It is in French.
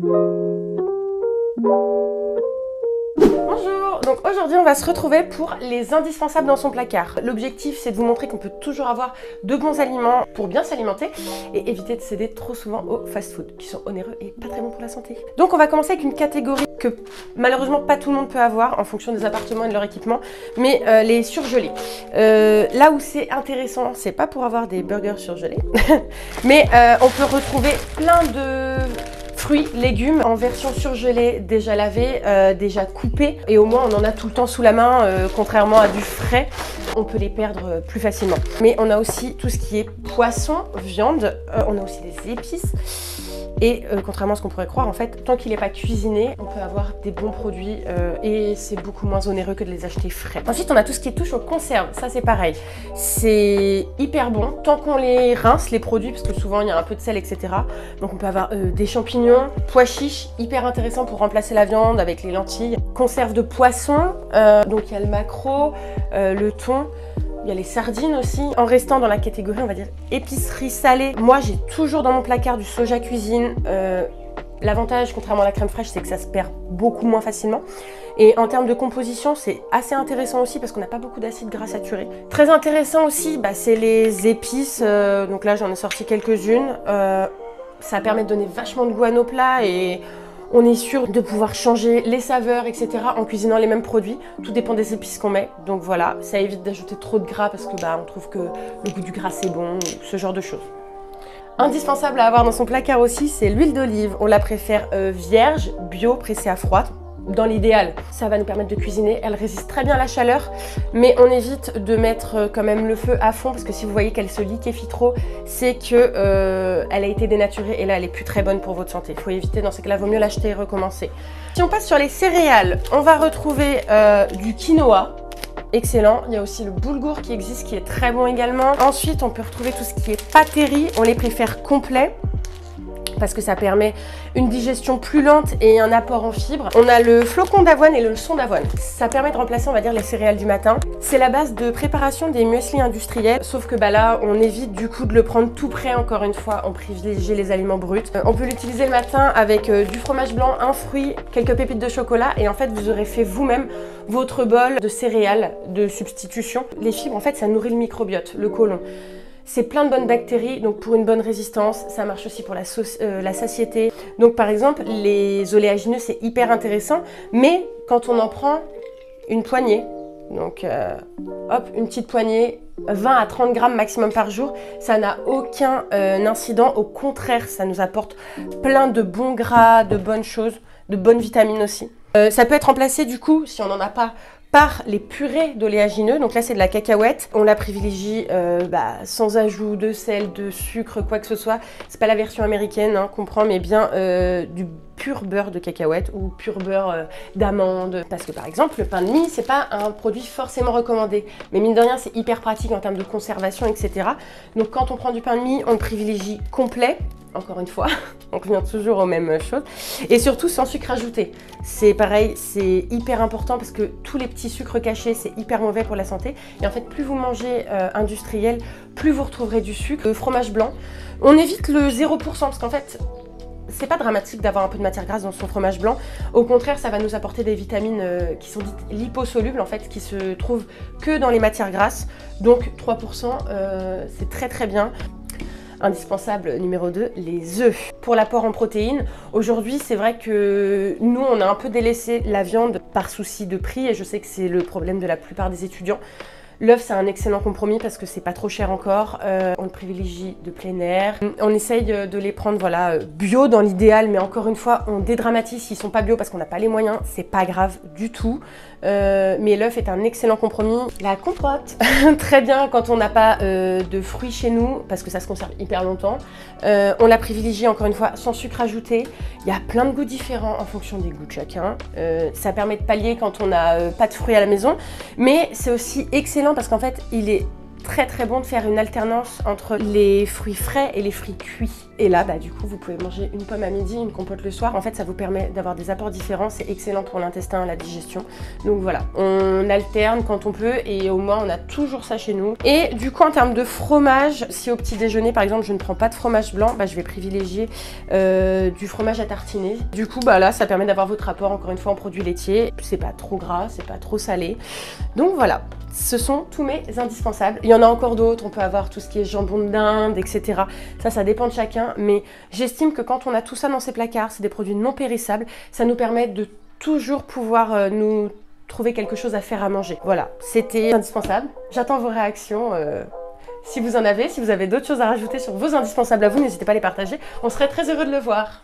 Bonjour, donc aujourd'hui on va se retrouver pour les indispensables dans son placard. L'objectif c'est de vous montrer qu'on peut toujours avoir de bons aliments pour bien s'alimenter et éviter de céder trop souvent aux fast-food qui sont onéreux et pas très bons pour la santé. Donc on va commencer avec une catégorie que malheureusement pas tout le monde peut avoir en fonction des appartements et de leur équipement, mais les surgelés. Là où c'est intéressant, c'est pas pour avoir des burgers surgelés, mais on peut retrouver plein de fruits, légumes en version surgelée, déjà lavés, déjà coupés, et au moins on en a tout le temps sous la main, contrairement à du frais, on peut les perdre plus facilement. Mais on a aussi tout ce qui est poisson, viande, on a aussi des épices. Et contrairement à ce qu'on pourrait croire, en fait, tant qu'il n'est pas cuisiné, on peut avoir des bons produits et c'est beaucoup moins onéreux que de les acheter frais. Ensuite, on a tout ce qui touche aux conserves. Ça, c'est pareil. C'est hyper bon tant qu'on les rince, les produits, parce que souvent, il y a un peu de sel, etc. Donc, on peut avoir des champignons, pois chiches, hyper intéressant pour remplacer la viande avec les lentilles. Conserve de poisson, donc il y a le maquereau, le thon. Il y a les sardines aussi. En restant dans la catégorie, on va dire, épicerie salée, moi j'ai toujours dans mon placard du soja cuisine. L'avantage, contrairement à la crème fraîche, c'est que ça se perd beaucoup moins facilement. Et en termes de composition, c'est assez intéressant aussi parce qu'on n'a pas beaucoup d'acides gras saturés. Très intéressant aussi, c'est les épices. Donc là, j'en ai sorti quelques-unes. Ça permet de donner vachement de goût à nos plats et on est sûr de pouvoir changer les saveurs, etc. en cuisinant les mêmes produits. Tout dépend des épices qu'on met. Donc voilà, ça évite d'ajouter trop de gras parce que on trouve que le goût du gras c'est bon, ce genre de choses. Indispensable à avoir dans son placard aussi, c'est l'huile d'olive. On la préfère vierge, bio, pressée à froid. Dans l'idéal, ça va nous permettre de cuisiner. Elle résiste très bien à la chaleur, mais on évite de mettre quand même le feu à fond parce que si vous voyez qu'elle se liquéfie trop, c'est que elle a été dénaturée et là elle est plus très bonne pour votre santé. Il faut éviter, dans ces cas-là, vaut mieux l'acheter et recommencer. Si on passe sur les céréales, on va retrouver du quinoa. Excellent. Il y a aussi le boulgour qui existe, qui est très bon également. Ensuite, on peut retrouver tout ce qui est pâtes et riz. On les préfère complets parce que ça permet une digestion plus lente et un apport en fibres. On a le flocon d'avoine et le son d'avoine. Ça permet de remplacer, on va dire, les céréales du matin. C'est la base de préparation des mueslis industriels, sauf que là, on évite du coup de le prendre tout prêt, encore une fois, on privilégie les aliments bruts. On peut l'utiliser le matin avec du fromage blanc, un fruit, quelques pépites de chocolat et en fait, vous aurez fait vous-même votre bol de céréales de substitution. Les fibres, en fait, ça nourrit le microbiote, le côlon. C'est plein de bonnes bactéries, donc pour une bonne résistance, ça marche aussi pour la satiété. Donc par exemple, les oléagineux, c'est hyper intéressant, mais quand on en prend une poignée, donc hop, une petite poignée, 20 à 30 grammes maximum par jour, ça n'a aucun incident, au contraire, ça nous apporte plein de bons gras, de bonnes choses, de bonnes vitamines aussi. Ça peut être remplacé du coup, si on n'en a pas, par les purées d'oléagineux. Donc là c'est de la cacahuète, on la privilégie sans ajout de sel, de sucre, quoi que ce soit. C'est pas la version américaine qu'on prend, mais bien du pur beurre de cacahuète ou pur beurre d'amande. Parce que par exemple le pain de mie c'est pas un produit forcément recommandé, mais mine de rien c'est hyper pratique en termes de conservation, etc. Donc quand on prend du pain de mie on le privilégie complet. Encore une fois, on revient toujours aux mêmes choses. Et surtout sans sucre ajouté. C'est pareil, c'est hyper important parce que tous les petits sucres cachés, c'est hyper mauvais pour la santé. Et en fait, plus vous mangez industriel, plus vous retrouverez du sucre. Le fromage blanc, on évite le 0% parce qu'en fait, c'est pas dramatique d'avoir un peu de matière grasse dans son fromage blanc. Au contraire, ça va nous apporter des vitamines qui sont dites liposolubles, en fait, qui se trouvent que dans les matières grasses. Donc 3%, c'est très très bien. Indispensable numéro 2, les œufs. Pour l'apport en protéines, aujourd'hui c'est vrai que nous on a un peu délaissé la viande par souci de prix et je sais que c'est le problème de la plupart des étudiants. L'œuf c'est un excellent compromis parce que c'est pas trop cher encore, on le privilégie de plein air. On essaye de les prendre bio dans l'idéal, mais encore une fois on dédramatise s'ils sont pas bio parce qu'on n'a pas les moyens, c'est pas grave du tout. Mais l'œuf est un excellent compromis. La compote, très bien quand on n'a pas de fruits chez nous parce que ça se conserve hyper longtemps. On la privilégie encore une fois sans sucre ajouté. Il y a plein de goûts différents en fonction des goûts de chacun. Ça permet de pallier quand on n'a pas de fruits à la maison, mais c'est aussi excellent parce qu'en fait il est très très bon de faire une alternance entre les fruits frais et les fruits cuits. Et là, bah, du coup, vous pouvez manger une pomme à midi, une compote le soir. En fait, ça vous permet d'avoir des apports différents. C'est excellent pour l'intestin et la digestion. Donc voilà, on alterne quand on peut et au moins, on a toujours ça chez nous. Et du coup, en termes de fromage, si au petit déjeuner, par exemple, je ne prends pas de fromage blanc, bah, je vais privilégier du fromage à tartiner. Du coup, bah, là, ça permet d'avoir votre apport, encore une fois, en produits laitiers. C'est pas trop gras, c'est pas trop salé. Donc voilà, ce sont tous mes indispensables. Il y en a encore d'autres, on peut avoir tout ce qui est jambon d'Inde, etc. Ça dépend de chacun, mais j'estime que quand on a tout ça dans ses placards, c'est des produits non périssables, ça nous permet de toujours pouvoir nous trouver quelque chose à faire à manger. Voilà, c'était indispensable. J'attends vos réactions. Si vous en avez, si vous avez d'autres choses à rajouter sur vos indispensables à vous, n'hésitez pas à les partager. On serait très heureux de le voir.